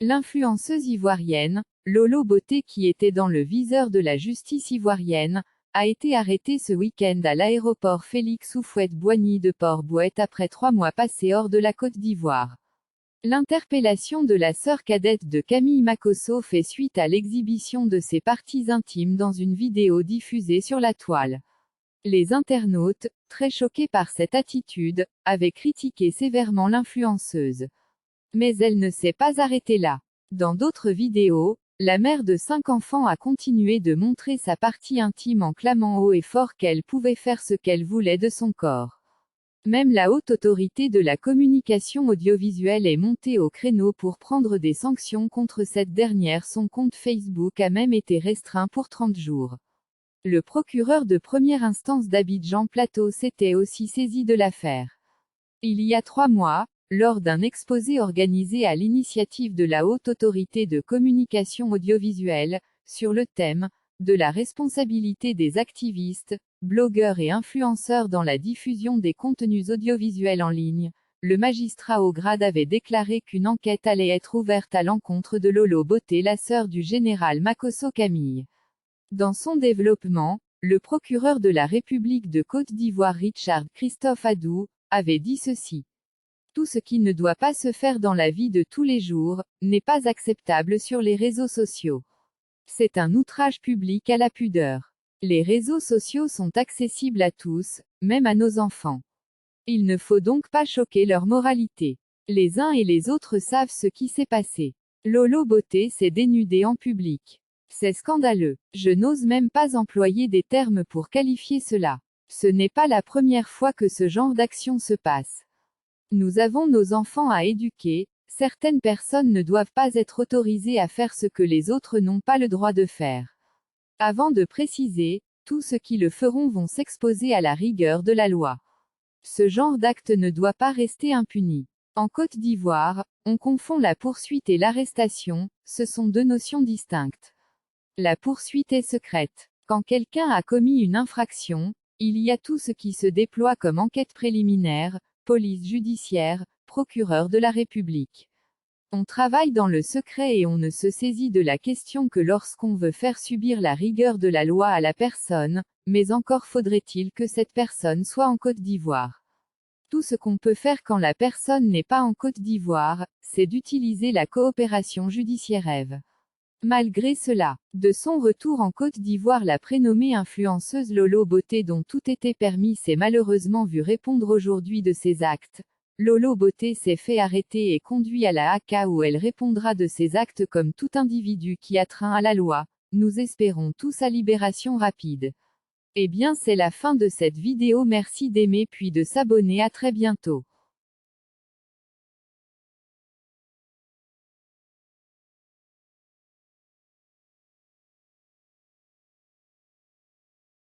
L'influenceuse ivoirienne, Lolo Beauté, qui était dans le viseur de la justice ivoirienne, a été arrêtée ce week-end à l'aéroport Félix Houphouët-Boigny de Port-Bouët après 3 mois passés hors de la Côte d'Ivoire. L'interpellation de la sœur cadette de Camille Makhosso fait suite à l'exhibition de ses parties intimes dans une vidéo diffusée sur la toile. Les internautes, très choqués par cette attitude, avaient critiqué sévèrement l'influenceuse. Mais elle ne s'est pas arrêtée là. Dans d'autres vidéos, la mère de 5 enfants a continué de montrer sa partie intime en clamant haut et fort qu'elle pouvait faire ce qu'elle voulait de son corps. Même la haute autorité de la communication audiovisuelle est montée au créneau pour prendre des sanctions contre cette dernière. Son compte Facebook a même été restreint pour 30 jours. Le procureur de première instance d'Abidjan Plateau s'était aussi saisi de l'affaire. Il y a 3 mois, lors d'un exposé organisé à l'initiative de la Haute Autorité de Communication Audiovisuelle, sur le thème de la responsabilité des activistes, blogueurs et influenceurs dans la diffusion des contenus audiovisuels en ligne, le magistrat au grade avait déclaré qu'une enquête allait être ouverte à l'encontre de Lolo Beauté, la sœur du général Makhosso Camille. Dans son développement, le procureur de la République de Côte d'Ivoire Richard Christophe Adou avait dit ceci. Tout ce qui ne doit pas se faire dans la vie de tous les jours, n'est pas acceptable sur les réseaux sociaux. C'est un outrage public à la pudeur. Les réseaux sociaux sont accessibles à tous, même à nos enfants. Il ne faut donc pas choquer leur moralité. Les uns et les autres savent ce qui s'est passé. Lolo Beauté s'est dénudée en public. C'est scandaleux. Je n'ose même pas employer des termes pour qualifier cela. Ce n'est pas la première fois que ce genre d'action se passe. Nous avons nos enfants à éduquer, certaines personnes ne doivent pas être autorisées à faire ce que les autres n'ont pas le droit de faire. Avant de préciser, tous ceux qui le feront vont s'exposer à la rigueur de la loi. Ce genre d'acte ne doit pas rester impuni. En Côte d'Ivoire, on confond la poursuite et l'arrestation, ce sont deux notions distinctes. La poursuite est secrète. Quand quelqu'un a commis une infraction, il y a tout ce qui se déploie comme enquête préliminaire, police judiciaire, procureur de la République. On travaille dans le secret et on ne se saisit de la question que lorsqu'on veut faire subir la rigueur de la loi à la personne, mais encore faudrait-il que cette personne soit en Côte d'Ivoire. Tout ce qu'on peut faire quand la personne n'est pas en Côte d'Ivoire, c'est d'utiliser la coopération judiciaire EVE. Malgré cela, de son retour en Côte d'Ivoire, la prénommée influenceuse Lolo Beauté, dont tout était permis, s'est malheureusement vue répondre aujourd'hui de ses actes. Lolo Beauté s'est fait arrêter et conduit à la AK où elle répondra de ses actes comme tout individu qui atteint à la loi. Nous espérons tous sa libération rapide. Eh bien, c'est la fin de cette vidéo, merci d'aimer puis de s'abonner, à très bientôt.